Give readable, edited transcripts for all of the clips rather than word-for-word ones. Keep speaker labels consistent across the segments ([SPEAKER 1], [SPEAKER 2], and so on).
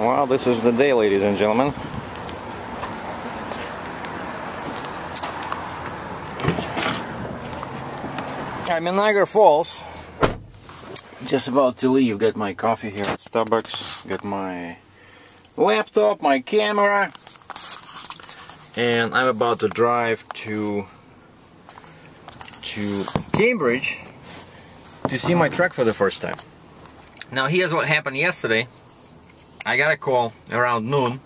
[SPEAKER 1] Well, this is the day, ladies and gentlemen. I'm in Niagara Falls. Just about to leave. Got my coffee here at Starbucks. Got my laptop, my camera. And I'm about to drive to Cambridge to see my truck for the first time. Now here's what happened yesterday. I got a call around noon,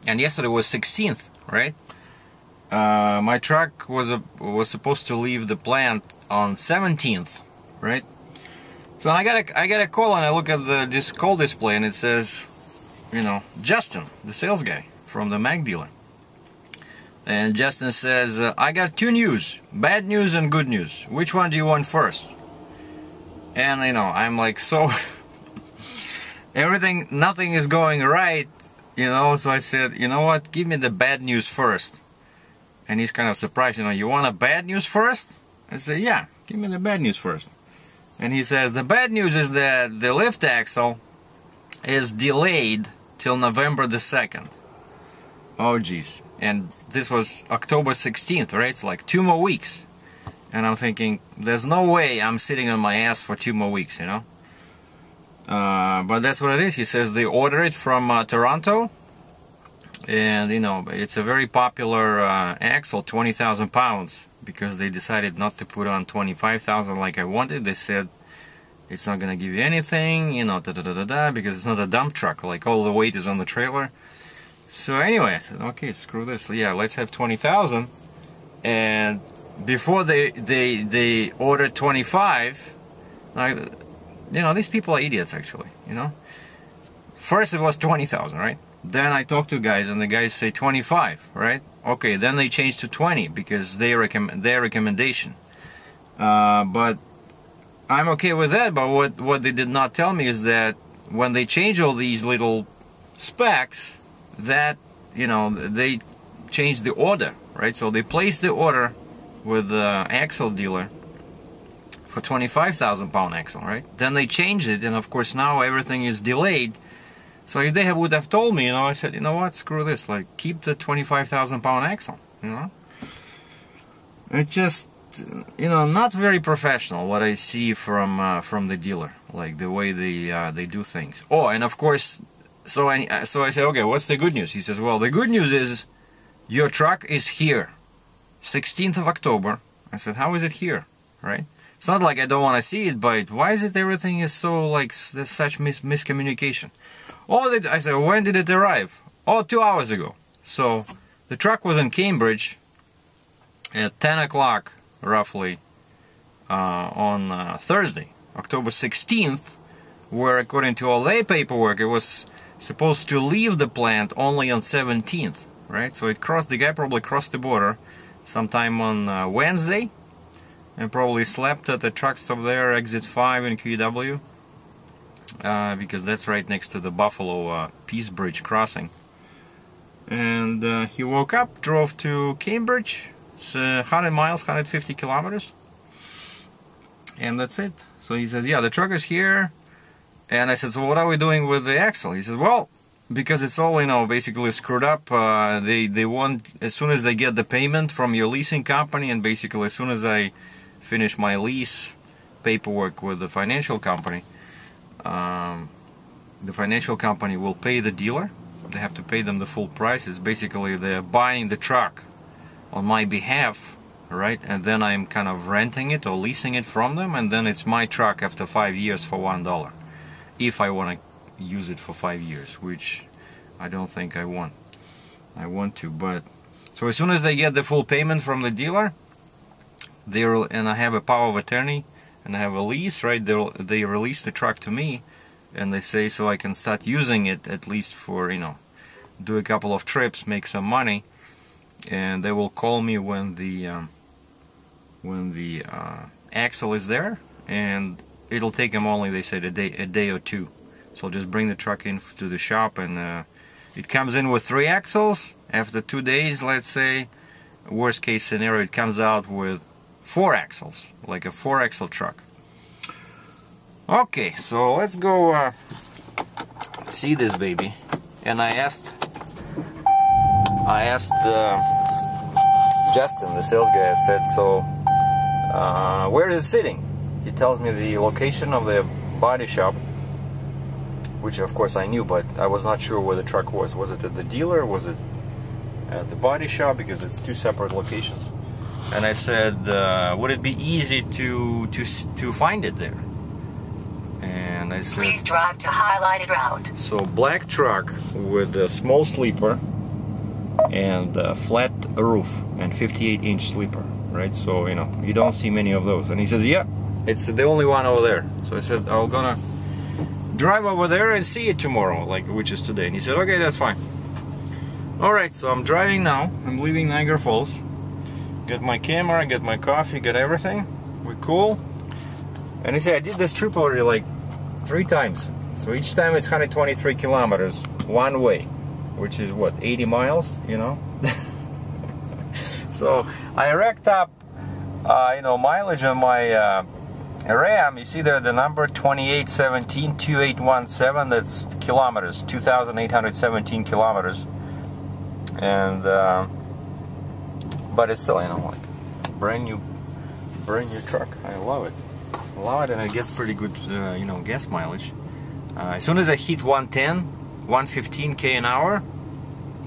[SPEAKER 1] and yesterday was 16th, right? My truck was supposed to leave the plant on 17th, right? So I got a call, and I look at this call display, and it says, you know, Justin, the sales guy from the Mack dealer. And Justin says, I got two news, bad news and good news. Which one do you want first? And you know, I'm like, so nothing is going right, you know, so I said, you know what, give me the bad news first. And he's kind of surprised, you know, you want a bad news first? I said, yeah, give me the bad news first. And he says, the bad news is that the lift axle is delayed till November the 2nd. Oh geez. And this was October 16th, right? It's like 2 more weeks. And I'm thinking, there's no way I'm sitting on my ass for 2 more weeks, you know? But that's what it is. He says they order it from Toronto. And, you know, it's a very popular axle, 20,000 pounds. Because they decided not to put on 25,000 like I wanted. They said, it's not going to give you anything, you know, because it's not a dump truck. Like, all the weight is on the trailer. So anyway, I said, okay, screw this. Yeah, let's have 20,000. And before they ordered 25, like, you know, these people are idiots actually, you know. First it was 20,000, right? Then I talked to guys, and the guys say 25, right? Okay, then they changed to 20 because their recommendation. But I'm okay with that. But what they did not tell me is that when they change all these little specs, that, you know, they changed the order, right? So they placed the order with the axle dealer for 25,000 pound axle, right? Then they changed it, and of course now everything is delayed. So if they would have told me, you know, I said, you know what, screw this, like, keep the 25,000 pound axle, you know? It just, you know, not very professional what I see from the dealer, like the way they do things. Oh, and of course, so I say, okay, what's the good news? He says, well, the good news is your truck is here, 16th of October. I said, how is it here, right? It's not like I don't want to see it, but why is it everything is so, like, there's such miscommunication? Oh, I said, when did it arrive? Oh, 2 hours ago. So the truck was in Cambridge at 10 o'clock, roughly, on Thursday, October 16th, where according to all their paperwork, it was supposed to leave the plant only on 17th, right? So the guy probably crossed the border sometime on Wednesday, and probably slept at the truck stop there, exit 5 in QEW, because that's right next to the Buffalo Peace Bridge crossing. And he woke up, drove to Cambridge. It's 100 miles, 150 kilometers, and that's it. So he says, yeah, the truck is here. And I said, so what are we doing with the axle? He says, well, because it's all, you know, basically screwed up. They want, as soon as they get the payment from your leasing company, and basically as soon as I finish my lease paperwork with the financial company, the financial company will pay the dealer. They have to pay them the full price. It's basically they're buying the truck on my behalf, right? And then I'm kind of renting it or leasing it from them, and then it's my truck after 5 years for $1. If I want to use it for 5 years, which I don't think I want. I want to, but so as soon as they get the full payment from the dealer, and I have a power of attorney and I have a lease, right? They release the truck to me, and they say so I can start using it at least for, you know, do a couple of trips, make some money, and they will call me when the axle is there, and it'll take them only, they said, a day or two. So I'll just bring the truck in to the shop, and it comes in with 3 axles. After 2 days, let's say, worst case scenario, it comes out with 4 axles, like a 4-axle truck. Okay, so let's go see this baby. And I asked Justin, the sales guy, I said, so where is it sitting? He tells me the location of the body shop, which of course I knew, but I was not sure where the truck was. Was it at the dealer? Was it at the body shop? Because it's two separate locations. And I said, would it be easy to find it there? And I said,
[SPEAKER 2] please drive to highlighted route.
[SPEAKER 1] So black truck with a small sleeper and a flat roof and 58-inch sleeper, right? So, you know, you don't see many of those. And he says, yeah, it's the only one over there. So I said, I'm gonna drive over there and see it tomorrow, like, which is today. And he said, okay, that's fine. Alright, so I'm driving now. I'm leaving Niagara Falls. Got my camera, got my coffee, got everything. We're cool. And he said, I did this trip already like 3 times. So each time it's 123 kilometers one way, which is what, 80 miles, you know? So I racked up, you know, mileage on my RAM. You see there the number 2817, 2817, that's kilometers, 2,817 kilometers. And, but it's still, you know, like brand new truck. I love it. I love it, and it gets pretty good, you know, gas mileage. As soon as I hit 110, 115k an hour,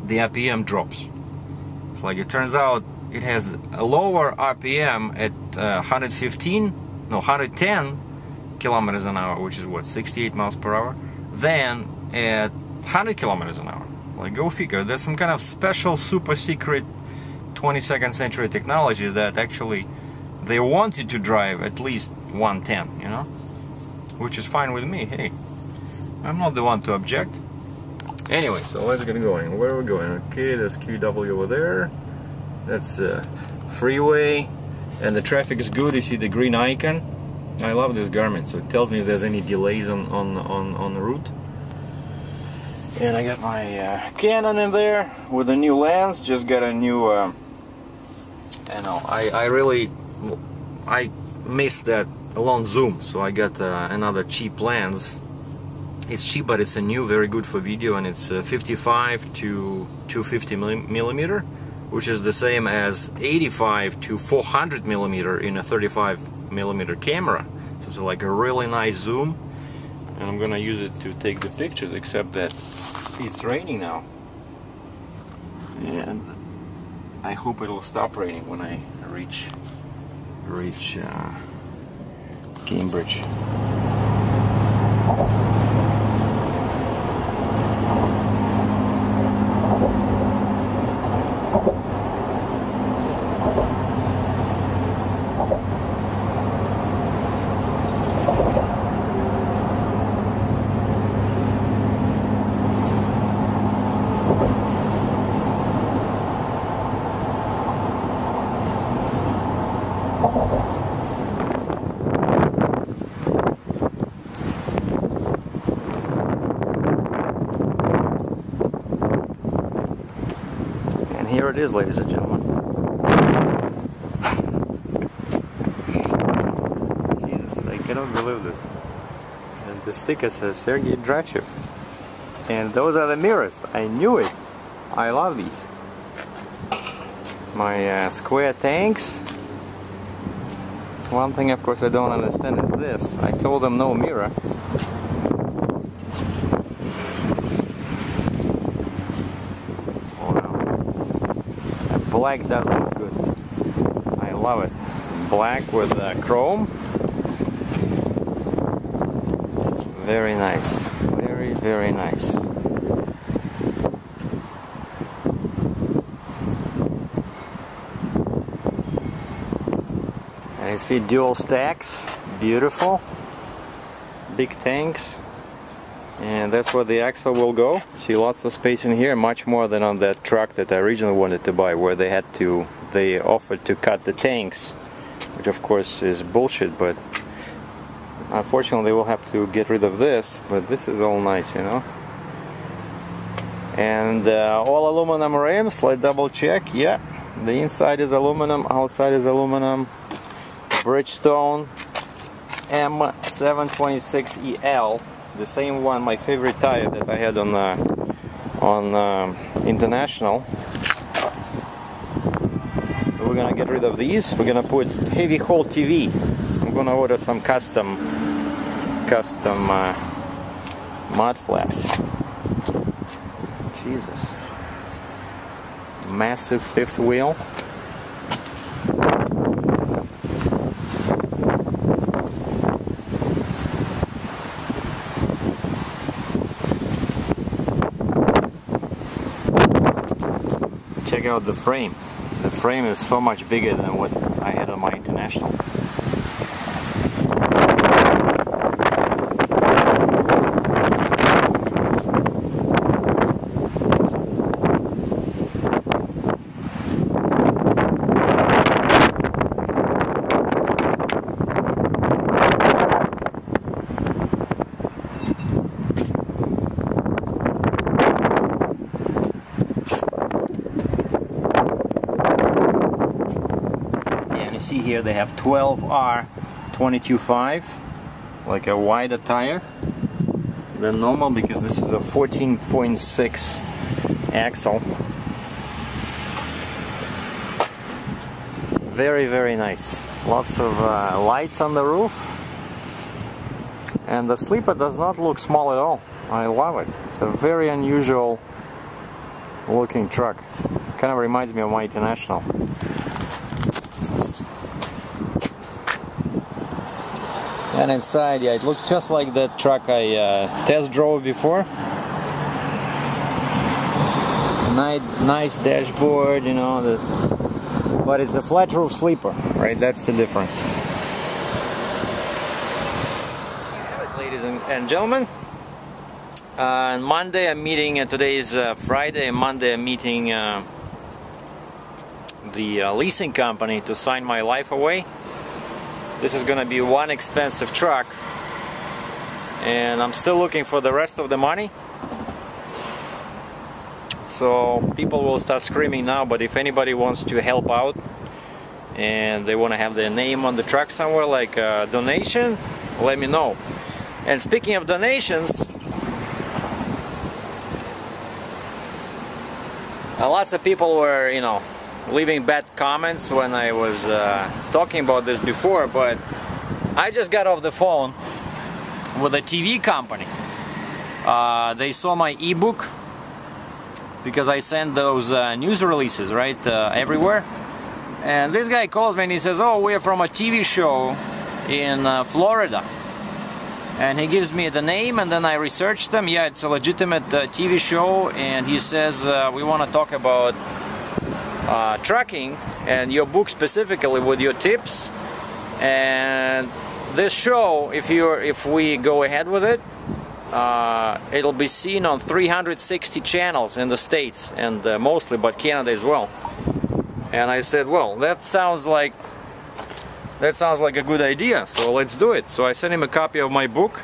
[SPEAKER 1] the RPM drops. It's like, it turns out it has a lower RPM at 110 kilometers an hour, which is what, 68 miles per hour, than at 100 kilometers an hour. Like, go figure. There's some kind of special, super secret 22nd century technology that actually they want you to drive at least 110, you know, which is fine with me. Hey, I'm not the one to object. Anyway, so let's get going. Where are we going? Okay, there's QW over there. That's freeway, and the traffic is good. You see the green icon. I love this garment, so it tells me if there's any delays on the route. And I got my Canon in there with a new lens. Just got a new. You know, I missed that long zoom, so I got another cheap lens. It's cheap, but it's a new, very good for video, and it's 55 to 250 millimeter, which is the same as 85 to 400 millimeter in a 35 millimeter camera. So it's like a really nice zoom, and I'm gonna use it to take the pictures, except that it's raining now, and I hope it'll stop raining when I reach Cambridge. Here it is, ladies and gentlemen. Jesus, I cannot believe this. And the sticker says Sergei DRATCHEV. And those are the mirrors. I knew it. I love these. My square tanks. One thing, of course, I don't understand is this. I told them no mirror. Black does look good. I love it. Black with chrome. Very nice. Very, very nice. And I see dual stacks. Beautiful. Big tanks. And that's where the axle will go. See, lots of space in here, much more than on that truck that I originally wanted to buy, where they offered to cut the tanks, which of course is bullshit, but unfortunately they will have to get rid of this. But this is all nice, you know. And all aluminum rims. Let's double check. Yeah, the inside is aluminum, outside is aluminum. Bridgestone M726EL. The same one, my favorite tire that I had on on International. We're gonna get rid of these. We're gonna put heavy hole TV. I'm gonna order some custom mud flaps. Jesus. Massive fifth wheel. Check out the frame. The frame is so much bigger than what I had on my International. See here they have 12R 22.5, like a wider tire than normal, because this is a 14.6 axle. Very, very nice. Lots of lights on the roof, and the sleeper does not look small at all. I love it. It's a very unusual looking truck. Kind of reminds me of my International. And inside, yeah, it looks just like that truck I test drove before. Nice dashboard, you know, but it's a flat roof sleeper, right? That's the difference. Ladies and gentlemen, on Monday I'm meeting, today is Friday, Monday I'm meeting the leasing company to sign my life away. This is gonna be one expensive truck, and I'm still looking for the rest of the money. So people will start screaming now, but if anybody wants to help out and they want to have their name on the truck somewhere, like a donation, let me know. And speaking of donations, lots of people were, you know, leaving bad comments when I was talking about this before, but I just got off the phone with a TV company. They saw my ebook, because I send those news releases, right, everywhere. And this guy calls me and he says, oh, we're from a TV show in Florida. And he gives me the name, and then I researched them. Yeah, it's a legitimate TV show, and he says, we want to talk about trucking and your book specifically with your tips. And this show, if we go ahead with it, it'll be seen on 360 channels in the States, and mostly, but Canada as well. And I said, well, that sounds like a good idea, so let's do it. So I sent him a copy of my book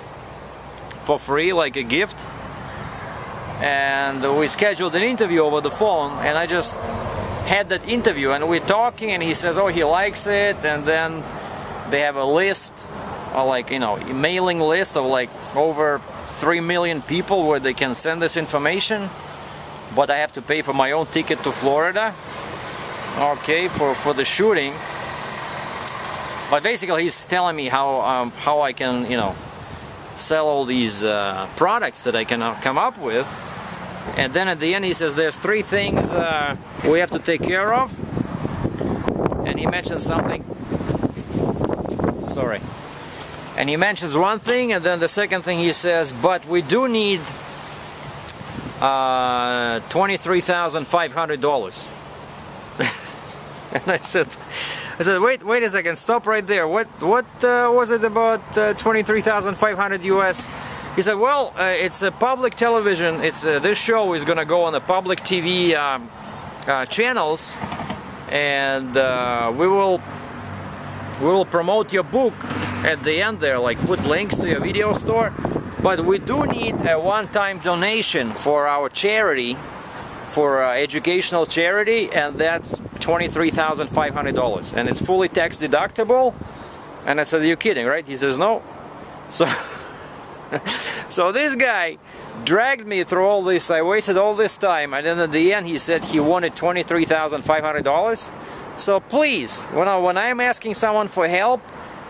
[SPEAKER 1] for free, like a gift, and we scheduled an interview over the phone, and I just had that interview, and we're talking, and he says, oh, he likes it. And then they have a list, or like, you know, a mailing list of like over 3 million people where they can send this information, but I have to pay for my own ticket to Florida, okay, for the shooting. But basically he's telling me how I can, you know, sell all these products that I can come up with. And then at the end he says there's 3 things we have to take care of, and he mentions something, sorry, and he mentions one thing, and then the second thing he says, but we do need $23,500. And I said, wait a second, stop right there. What was it about 23,500 US? He said, well, it's a public television. It's this show is gonna go on the public TV channels, and we will promote your book at the end there, like put links to your video store. But we do need a one-time donation for our charity, for educational charity, and that's $23,500, and it's fully tax deductible. And I said, are you kidding, right? He says, no. So
[SPEAKER 3] So this guy dragged me through all this. I wasted all this time, and then at the end he said he wanted $23,500. So please, when I'm asking someone for help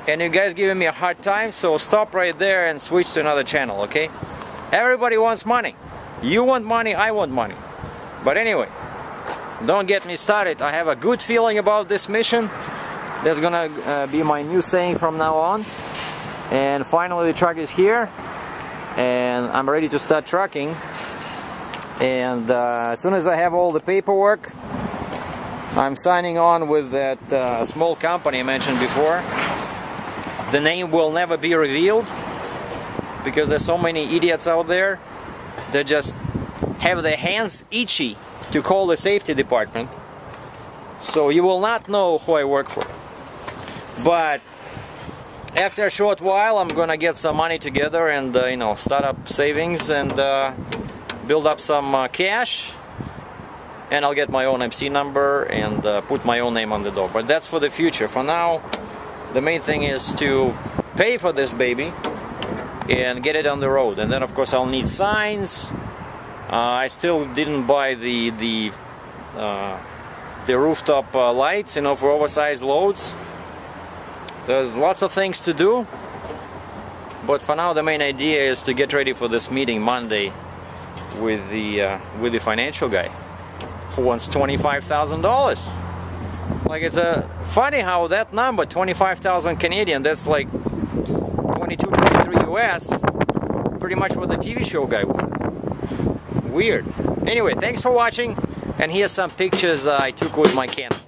[SPEAKER 3] and you guys giving me a hard time, so stop right there and switch to another channel, okay? Everybody wants money. You want money, I want money. But anyway, don't get me started. I have a good feeling about this mission. That's gonna be my new saying from now on. And finally the truck is here, and I'm ready to start trucking. And as soon as I have all the paperwork, I'm signing on with that small company I mentioned before. The name will never be revealed because there's so many idiots out there that just have their hands itchy to call the safety department. So you will not know who I work for. But after a short while, I'm gonna get some money together and you know, start up savings and build up some cash, and I'll get my own MC number and put my own name on the door. But that's for the future. For now, the main thing is to pay for this baby and get it on the road. And then of course I'll need signs. I still didn't buy the rooftop lights, you know, for oversized loads. There's lots of things to do, but for now the main idea is to get ready for this meeting Monday with the financial guy who wants $25,000. Like, it's funny how that number, 25,000 Canadian, that's like 22, 23 US, pretty much what the TV show guy wanted. Weird. Anyway, thanks for watching, and here's some pictures I took with my Canon.